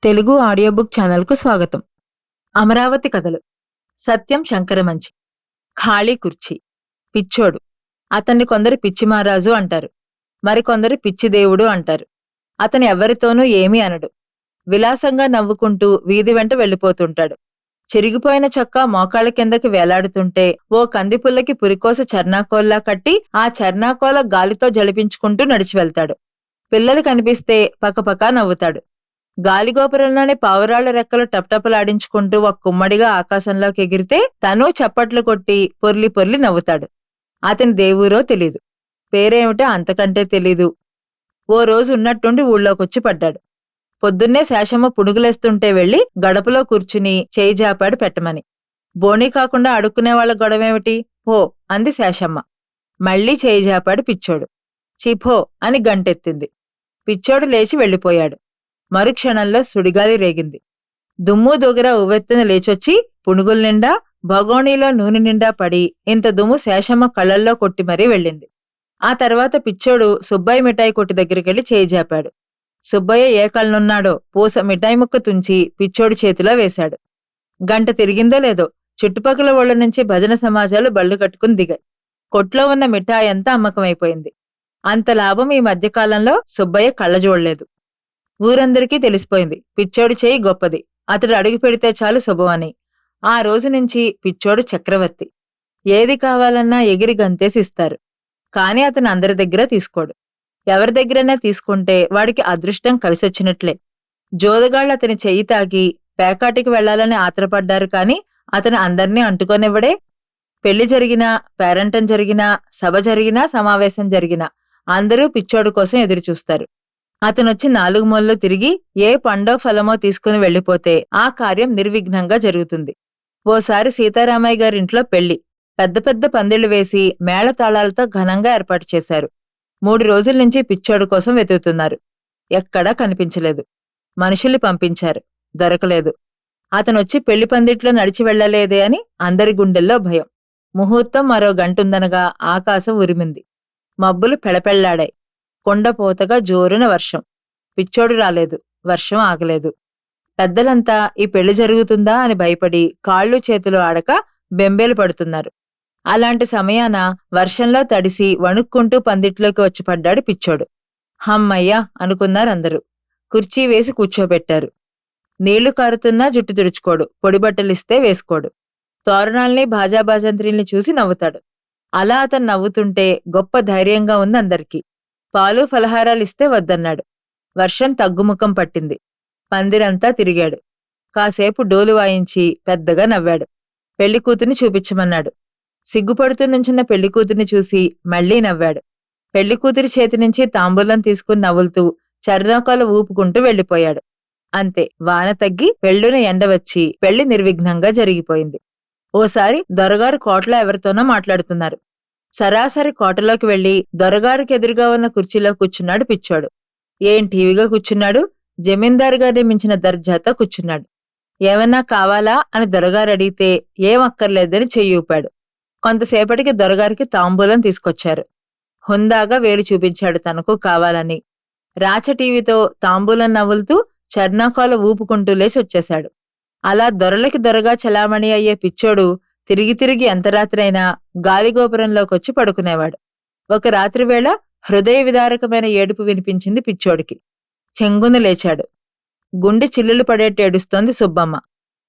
Telugu audio book ఛానల్‌కు స్వాగతం. అమరావతి కథలు. సత్యం శంకరమంచి. ఖాళీ కుర్చీ. పిచ్చోడు. అతన్ని కొందరు పిచ్చిమారాజు అంటారు. మరికొందరు పిచ్చిదేవుడు అంటారు. అతను ఎవ్వరితోనూ ఏమీ అనడు. విలాసంగా నవ్వుకుంటూ వీధి వెంట వెళ్ళిపోతుంటాడు. చిరిగిపోయిన చొక్కా మోకాళ్ళ కిందకి వేలాడుతుంటే ఓ కందిపుల్లకి పురికోస చర్నాకోల్లా కట్టి ఆ చర్నాకోల గాలితో జడిపించుకుంటూ నడిచి వెళ్తాడు. పిల్లలు కనిపిస్తే పకపకా నవ్వుతాడు. గాలిగోపురంలోని పావురాళ్ల రెక్కలు టప్టపలాడించుకుంటూ ఒక కుమ్మడిగా ఆకాశంలోకి ఎగిరితే తను చప్పట్లు కొట్టి పొర్లి పొర్లి నవ్వుతాడు. అతని దేవురో తెలీదు. పేరేమిటో అంతకంటే తెలీదు. ఓ రోజు ఉన్నట్టుండి ఊళ్ళోకొచ్చి పడ్డాడు. పొద్దున్నే శేషమ్మ పునుగులేస్తుంటే వెళ్లి గడపలో కూర్చుని చేయి జాపాడు పెట్టమని. బోణీ కాకుండా అడుక్కునేవాళ్ల గొడవేమిటి? పో అంది శేషమ్మ. మళ్లీ చేయి జాపాడు పిచ్చోడు. చీపో అని గంటెత్తింది. పిచ్చోడు లేచి వెళ్ళిపోయాడు. మరుక్షణంలో సుడిగాలి రేగింది. దుమ్ము దొగర ఉవ్వెత్తున లేచొచ్చి పునుగుల నిండా భగోణీలో నూనె నిండా పడి ఇంత దుమ్ము శేషమ్మ కళ్ళల్లో కొట్టి మరీ వెళ్ళింది. ఆ తర్వాత పిచ్చోడు సుబ్బయ్య మిఠాయి కొట్టు దగ్గరికెళ్లి చేయి జాపాడు. సుబ్బయ్య ఏ కళ్ళనున్నాడో పూస మిఠాయి ముక్క తుంచి పిచ్చోడి చేతిలో వేశాడు. గంట తిరిగిందో లేదో చుట్టుపక్కల ఊళ్ళ నుంచి భజన సమాజాలు బళ్ళు కట్టుకుని దిగాయి. కొట్లో ఉన్న మిఠాయంతా అమ్మకమైపోయింది. అంత లాభం ఈ మధ్యకాలంలో సుబ్బయ్య కళ్ళ చూడలేదు. ఊరందరికీ తెలిసిపోయింది పిచ్చోడి చేయి గొప్పది, అతడు అడుగు పెడితే చాలు శుభమని. ఆ రోజు నుంచి పిచ్చోడు చక్రవర్తి. ఏది కావాలన్నా ఎగిరి గంతేసి ఇస్తారు. కాని అతను అందరి దగ్గర తీసుకోడు. ఎవరి దగ్గరైనా తీసుకుంటే వాడికి అదృష్టం కలిసొచ్చినట్లే. జోదగాళ్లు అతని చెయ్యి తాగి పేకాటికి వెళ్లాలని ఆత్రపడ్డారు కాని అతను అందర్నీ అంటుకోనివ్వడే. పెళ్లి జరిగినా, పేరంటం జరిగినా, సభ జరిగినా, సమావేశం జరిగినా అందరూ పిచ్చోడు కోసం ఎదురుచూస్తారు. అతనొచ్చి నాలుగు మూలలు తిరిగి ఏ పండో ఫలమో తీసుకుని వెళ్ళిపోతే ఆ కార్యం నిర్విఘ్నంగా జరుగుతుంది. ఓసారి సీతారామయ్య గారింట్లో పెళ్లి. పెద్ద పెద్ద పందిళ్లు వేసి మేళతాళాలతో ఘనంగా ఏర్పాటు చేశారు. 3 రోజుల నుంచి పిచ్చోడు కోసం వెతుకుతున్నారు. ఎక్కడా కనిపించలేదు. మనుషుల్ని పంపించారు. దొరకలేదు. అతనొచ్చి పెళ్లి పందిట్లో నడిచి వెళ్లలేదే అని అందరి గుండెల్లో భయం. ముహూర్తం మరో గంటుందనగా ఆకాశం ఉరిమింది. మబ్బులు పెళపెళ్లాడాయి. కొండపోతగా జోరున వర్షం. పిచ్చోడు రాలేదు. వర్షం ఆగలేదు. పెద్దలంతా ఈ పెళ్లి జరుగుతుందా అని భయపడి కాళ్ళు చేతులు ఆడక బెంబేలు పడుతున్నారు. అలాంటి సమయాన వర్షంలో తడిసి వణుక్కుంటూ పందిట్లోకి వచ్చి పడ్డాడు పిచ్చోడు. హమ్మయ్యా అనుకున్నారందరూ. కుర్చీ వేసి కూర్చోబెట్టారు. నీళ్లు కారుతున్నా జుట్టు తుడుచుకోడు. పొడిబట్టలిస్తే వేసుకోడు. తోరణాల్ని భాజాభాజంత్రీల్ని చూసి నవ్వుతాడు. అలా అతను నవ్వుతుంటే గొప్ప ధైర్యంగా ఉంది అందరికీ. పాలు ఫలహారాలిస్తే వద్దన్నాడు. వర్షం తగ్గుముఖం పట్టింది. పందిరంతా తిరిగాడు. కాసేపు డోలు వాయించి పెద్దగా నవ్వాడు. పెళ్లికూతుర్ని చూపించమన్నాడు. సిగ్గుపడుతూ నుంచున్న పెళ్లికూతుర్ని చూసి మళ్లీ నవ్వాడు. పెళ్లికూతురి చేతి నుంచి తాంబూలం తీసుకుని నవ్వులుతూ చర్నాకాలు ఊపుకుంటూ వెళ్ళిపోయాడు. అంతే, వాన తగ్గి పెళ్లిన ఎండ వచ్చి పెళ్లి నిర్విఘ్నంగా జరిగిపోయింది. ఓసారి దొరగారు కోటలో ఎవరితోనో మాట్లాడుతున్నారు. సరాసరి కోటలోకి వెళ్లి దొరగారికి ఎదురుగా ఉన్న కుర్చీలో కూర్చున్నాడు పిచ్చోడు. ఏం టీవీగా కూర్చున్నాడు. జమీందారు గారిని మించిన దర్జాతో కూర్చున్నాడు. ఏమన్నా కావాలా అని దొరగారు అడిగితే ఏం అక్కర్లేదని చెయ్యి ఊపాడు. కొంతసేపటికి దొరగారికి తాంబూలం తీసుకొచ్చారు. హుందాగా వేలు చూపించాడు తనకు కావాలని. రాచ టీవీతో తాంబూలం నవ్వులుతూ చర్నాకాలు ఊపుకుంటూ లేచి వచ్చేశాడు. అలా దొరలకి దొరగా చలామణి అయ్యే పిచ్చోడు తిరిగి తిరిగి ఎంత రాత్రైనా గాలిగోపురంలోకొచ్చి పడుకునేవాడు. ఒక రాత్రివేళ హృదయ విదారకమైన ఏడుపు వినిపించింది పిచ్చోడికి. చెంగున లేచాడు. గుండె చిల్లులు పడేట్టు ఏడుస్తోంది సుబ్బమ్మ.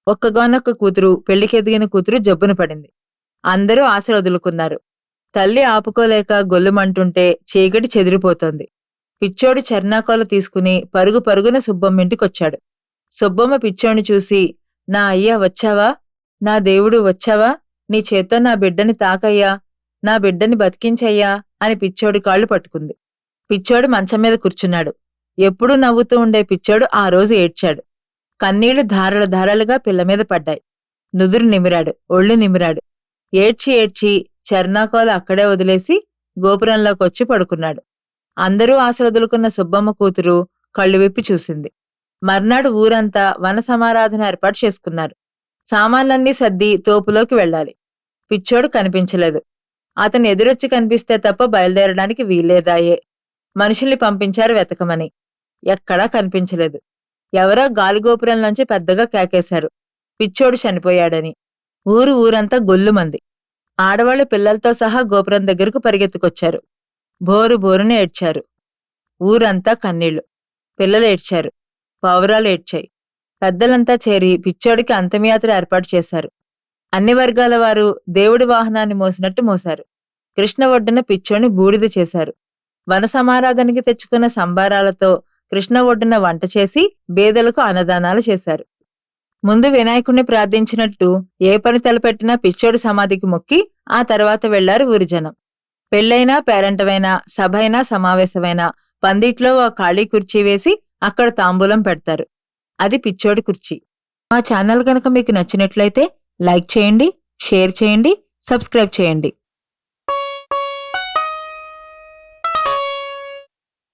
ఒక్కగానొక్క కూతురు, పెళ్లికెదిగిన కూతురు జబ్బున పడింది. అందరూ ఆశలు వదులుకున్నారు. తల్లి ఆపుకోలేక గొల్లుమంటుంటే చీకటి చెదిరిపోతోంది. పిచ్చోడు చర్నాకోలు తీసుకుని పరుగు పరుగున సుబ్బమ్మింటికొచ్చాడు. సుబ్బమ్మ పిచ్చోడిని చూసి, నా అయ్యా వచ్చావా? నా దేవుడు వచ్చావా? నీ చేత్తో నా బిడ్డని తాకయ్యా, నా బిడ్డని బతికించయ్యా అని పిచ్చోడి కాళ్లు పట్టుకుంది. పిచ్చోడు మంచం మీద కూర్చున్నాడు. ఎప్పుడూ నవ్వుతూ ఉండే పిచ్చోడు ఆ రోజు ఏడ్చాడు. కన్నీళ్లు ధారలు ధారాలుగా పిల్లమీద పడ్డాయి. నుదురు నిమిరాడు. ఒళ్ళు నిమిరాడు. ఏడ్చి ఏడ్చి చర్నాకోలు అక్కడే వదిలేసి గోపురంలోకొచ్చి పడుకున్నాడు. అందరూ ఆశ వదులుకున్న సుబ్బమ్మ కూతురు కళ్ళు విప్పి చూసింది. మర్నాడు ఊరంతా వన సమారాధన ఏర్పాటు చేసుకున్నారు. సామాన్లన్నీ సర్ది తోపులోకి వెళ్ళాలి. పిచ్చోడు కనిపించలేదు. అతను ఎదురొచ్చి కనిపిస్తే తప్ప బయలుదేరడానికి వీల్లేదాయే. మనుషుల్ని పంపించారు వెతకమని. ఎక్కడా కనిపించలేదు. ఎవరో గాలిగోపురంలోంచి పెద్దగా కేకేశారు, పిచ్చోడు చనిపోయాడని. ఊరంతా గొల్లుమంది. ఆడవాళ్లు పిల్లలతో సహా గోపురం దగ్గరకు పరిగెత్తుకొచ్చారు. బోరు బోరున ఏడ్చారు. ఊరంతా కన్నీళ్లు. పిల్లలు ఏడ్చారు. పావురాలు ఏడ్చాయి. పెద్దలంతా చేరి పిచ్చోడికి అంతిమయాత్ర ఏర్పాటు చేశారు. అన్ని వర్గాల వారు దేవుడి వాహనాన్ని మోసినట్టు మోశారు. కృష్ణ ఒడ్డున పిచ్చోని బూడిద చేశారు. వన సమారాధనకి తెచ్చుకున్న సంబారాలతో కృష్ణ ఒడ్డున వంట చేసి బేదలకు అన్నదానాలు చేశారు. ముందు వినాయకుణ్ణి ప్రార్థించినట్టు ఏ పని తలపెట్టినా పిచ్చోడి సమాధికి మొక్కి ఆ తర్వాత వెళ్లారు ఊరి జనం. పెళ్ళైనా, పేరంటమైనా, సభైనా, సమావేశమైనా పందిట్లో ఓ ఖాళీ కుర్చీ వేసి అక్కడ తాంబూలం పెడతారు. అది పిచ్చోడి కుర్చీ. మా ఛానల్ గనక మీకు నచ్చినట్లయితే లైక్ చేయండి, షేర్ చేయండి, సబ్స్క్రైబ్ చేయండి.